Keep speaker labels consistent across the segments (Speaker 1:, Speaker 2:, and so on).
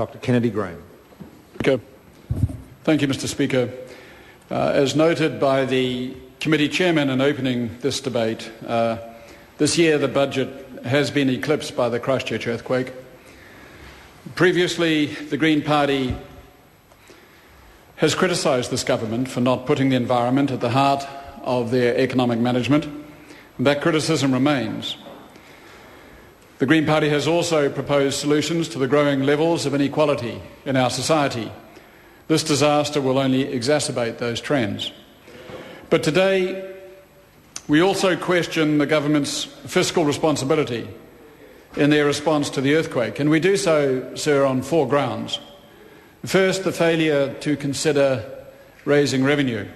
Speaker 1: Dr. Kennedy Graham.
Speaker 2: Thank you, Mr. Speaker. As noted by the committee chairman in opening this debate, this year the budget has been eclipsed by the Christchurch earthquake. Previously, the Green Party has criticised this government for not putting the environment at the heart of their economic management, and that criticism remains. The Green Party has also proposed solutions to the growing levels of inequality in our society. This disaster will only exacerbate those trends. But today, we also question the government's fiscal responsibility in their response to the earthquake, and we do so, sir, on 4 grounds. First, the failure to consider raising revenue.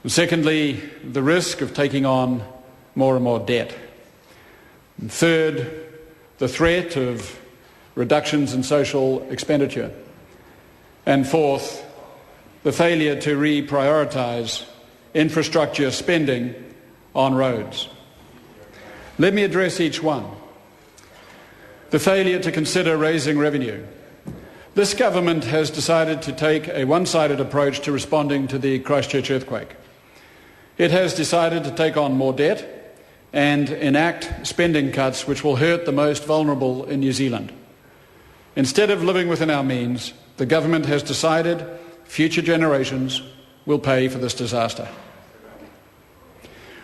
Speaker 2: And secondly, the risk of taking on more and more debt. And third, the threat of reductions in social expenditure. And fourth, the failure to reprioritise infrastructure spending on roads. Let me address each one. The failure to consider raising revenue. This government has decided to take a one-sided approach to responding to the Christchurch earthquake. It has decided to take on more debt and enact spending cuts which will hurt the most vulnerable in New Zealand. Instead of living within our means, the government has decided future generations will pay for this disaster.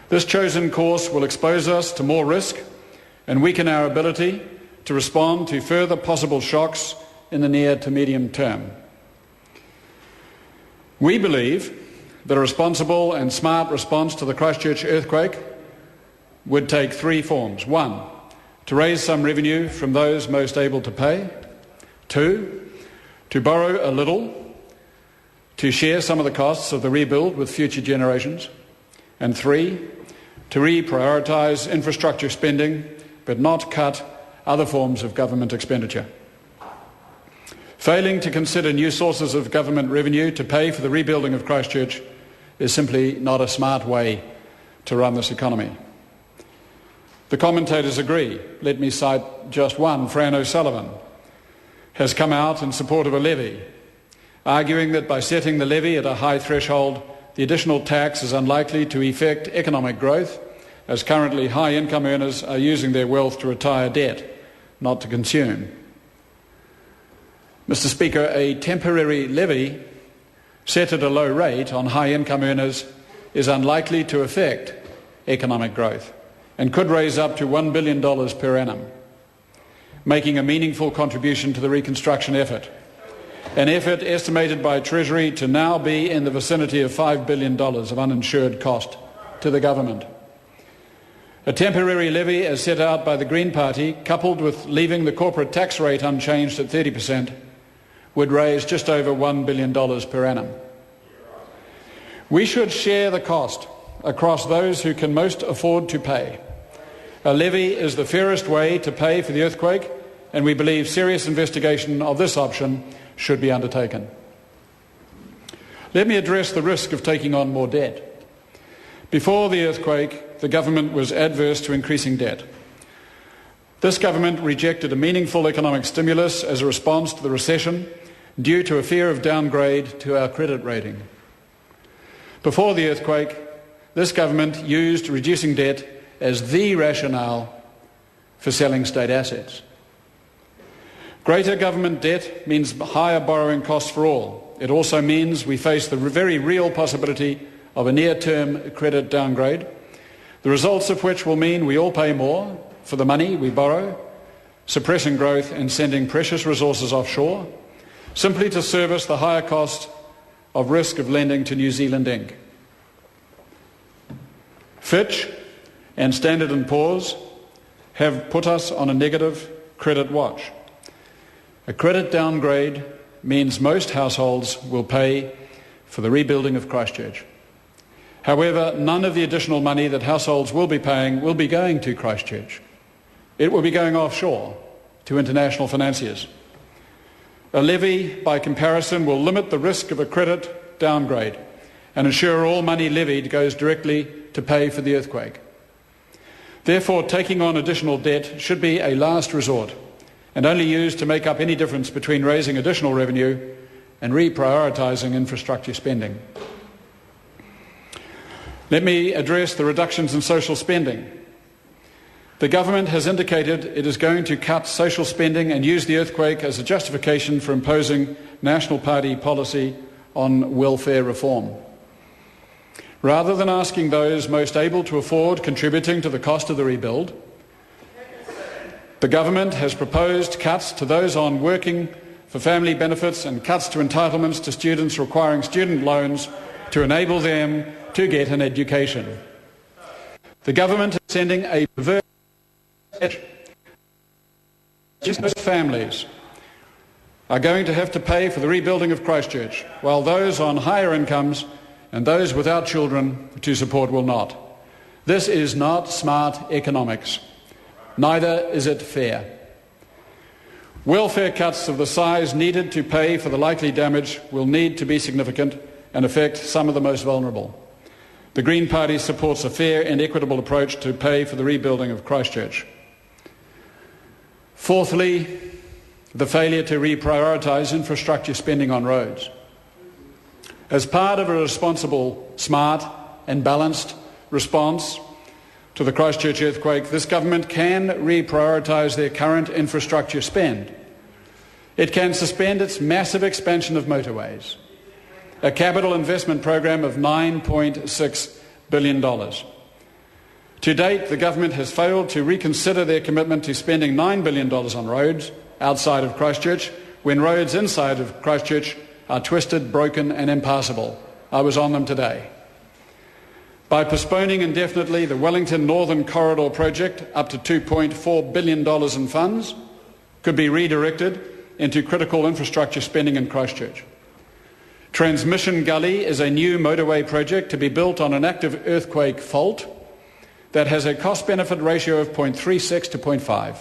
Speaker 2: This chosen course will expose us to more risk and weaken our ability to respond to further possible shocks in the near to medium term. We believe that a responsible and smart response to the Christchurch earthquake would take 3 forms. 1, to raise some revenue from those most able to pay. 2, to borrow a little to share some of the costs of the rebuild with future generations. And 3, to reprioritise infrastructure spending but not cut other forms of government expenditure. Failing to consider new sources of government revenue to pay for the rebuilding of Christchurch is simply not a smart way to run this economy. The commentators agree. Let me cite just one. Fran O'Sullivan has come out in support of a levy, arguing that by setting the levy at a high threshold, the additional tax is unlikely to effect economic growth, as currently high-income earners are using their wealth to retire debt, not to consume. Mr. Speaker, a temporary levy set at a low rate on high-income earners is unlikely to affect economic growth and could raise up to $1 billion per annum, making a meaningful contribution to the reconstruction effort, an effort estimated by Treasury to now be in the vicinity of $5 billion of uninsured cost to the government. A temporary levy as set out by the Green Party, coupled with leaving the corporate tax rate unchanged at 30%, would raise just over $1 billion per annum. We should share the cost across those who can most afford to pay. A levy is the fairest way to pay for the earthquake, and we believe serious investigation of this option should be undertaken. Let me address the risk of taking on more debt. Before the earthquake, the government was adverse to increasing debt. This government rejected a meaningful economic stimulus as a response to the recession due to a fear of downgrade to our credit rating. Before the earthquake, this government used reducing debt as the rationale for selling state assets. Greater government debt means higher borrowing costs for all. It also means we face the very real possibility of a near-term credit downgrade, the results of which will mean we all pay more for the money we borrow, suppressing growth and sending precious resources offshore, simply to service the higher cost of risk of lending to New Zealand Inc. Fitch and Standard & Poor's have put us on a negative credit watch. A credit downgrade means most households will pay for the rebuilding of Christchurch. However, none of the additional money that households will be paying will be going to Christchurch. It will be going offshore to international financiers. A levy, by comparison, will limit the risk of a credit downgrade and ensure all money levied goes directly to pay for the earthquake. Therefore, taking on additional debt should be a last resort and only used to make up any difference between raising additional revenue and reprioritising infrastructure spending. Let me address the reductions in social spending. The government has indicated it is going to cut social spending and use the earthquake as a justification for imposing National Party policy on welfare reform. Rather than asking those most able to afford contributing to the cost of the rebuild, the government has proposed cuts to those on working for family benefits and cuts to entitlements to students requiring student loans to enable them to get an education. The government is sending a perverse message. Families are going to have to pay for the rebuilding of Christchurch, while those on higher incomes and those without children to support will not. This is not smart economics. Neither is it fair. Welfare cuts of the size needed to pay for the likely damage will need to be significant and affect some of the most vulnerable. The Green Party supports a fair and equitable approach to pay for the rebuilding of Christchurch. Fourthly, the failure to reprioritise infrastructure spending on roads. As part of a responsible, smart and balanced response to the Christchurch earthquake, this government can reprioritise their current infrastructure spend. It can suspend its massive expansion of motorways, a capital investment program of $9.6 billion. To date, the government has failed to reconsider their commitment to spending $9 billion on roads outside of Christchurch, when roads inside of Christchurch are twisted, broken and impassable. I was on them today. By postponing indefinitely the Wellington Northern Corridor project, up to $2.4 billion in funds could be redirected into critical infrastructure spending in Christchurch. Transmission Gully is a new motorway project to be built on an active earthquake fault that has a cost-benefit ratio of 0.36 to 0.5.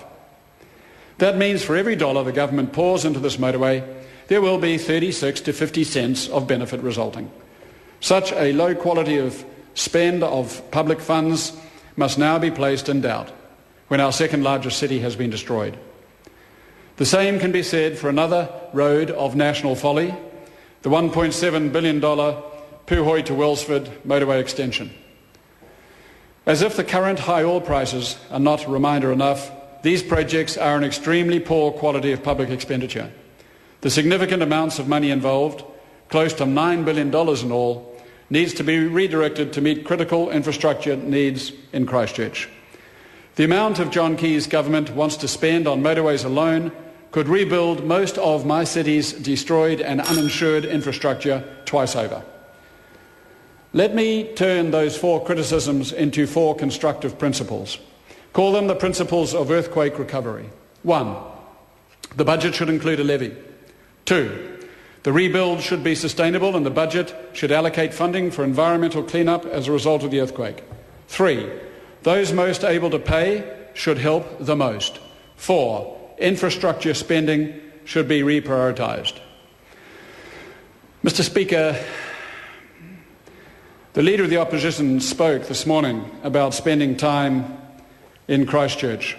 Speaker 2: That means for every dollar the government pours into this motorway, there will be 36 to 50 cents of benefit resulting. Such a low quality of spend of public funds must now be placed in doubt when our second largest city has been destroyed. The same can be said for another road of national folly, the $1.7 billion Puhoi to Wellsford motorway extension. As if the current high oil prices are not reminder enough, these projects are an extremely poor quality of public expenditure. The significant amounts of money involved, close to $9 billion in all, needs to be redirected to meet critical infrastructure needs in Christchurch. The amount of John Key's government wants to spend on motorways alone could rebuild most of my city's destroyed and uninsured infrastructure twice over. Let me turn those four criticisms into four constructive principles. Call them the principles of earthquake recovery. 1, the budget should include a levy. 2, the rebuild should be sustainable and the budget should allocate funding for environmental cleanup as a result of the earthquake. 3, those most able to pay should help the most. 4, infrastructure spending should be reprioritised. Mr. Speaker, the Leader of the Opposition spoke this morning about spending time in Christchurch.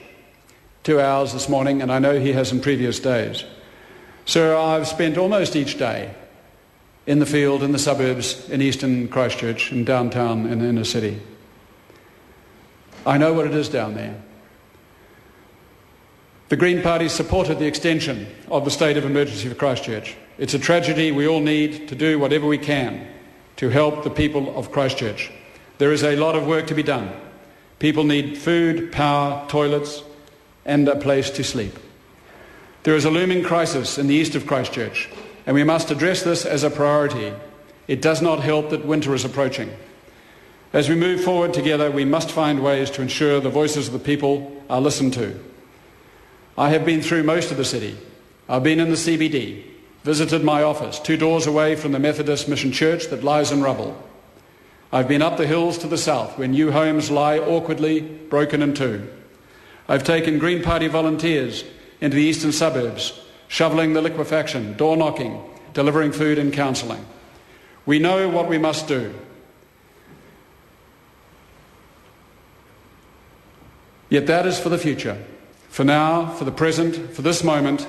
Speaker 2: 2 hours this morning, and I know he has in previous days. Sir, I've spent almost each day in the field, in the suburbs, in eastern Christchurch, in downtown, in the inner city. I know what it is down there. The Green Party supported the extension of the state of emergency for Christchurch. It's a tragedy. We all need to do whatever we can to help the people of Christchurch. There is a lot of work to be done. People need food, power, toilets, and a place to sleep. There is a looming crisis in the east of Christchurch, and we must address this as a priority. It does not help that winter is approaching. As we move forward together, we must find ways to ensure the voices of the people are listened to. I have been through most of the city. I've been in the CBD, visited my office 2 doors away from the Methodist Mission Church that lies in rubble. I've been up the hills to the south where new homes lie awkwardly broken in two. I've taken Green Party volunteers into the eastern suburbs, shoveling the liquefaction, door knocking, delivering food and counselling. We know what we must do. Yet that is for the future. For now, for the present, for this moment,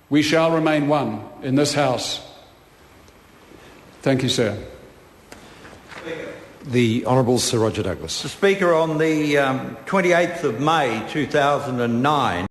Speaker 2: we shall remain one in this House. Thank you, sir.
Speaker 1: The Honourable Sir Roger Douglas.
Speaker 3: Mr. Speaker, on the 28th of May 2009,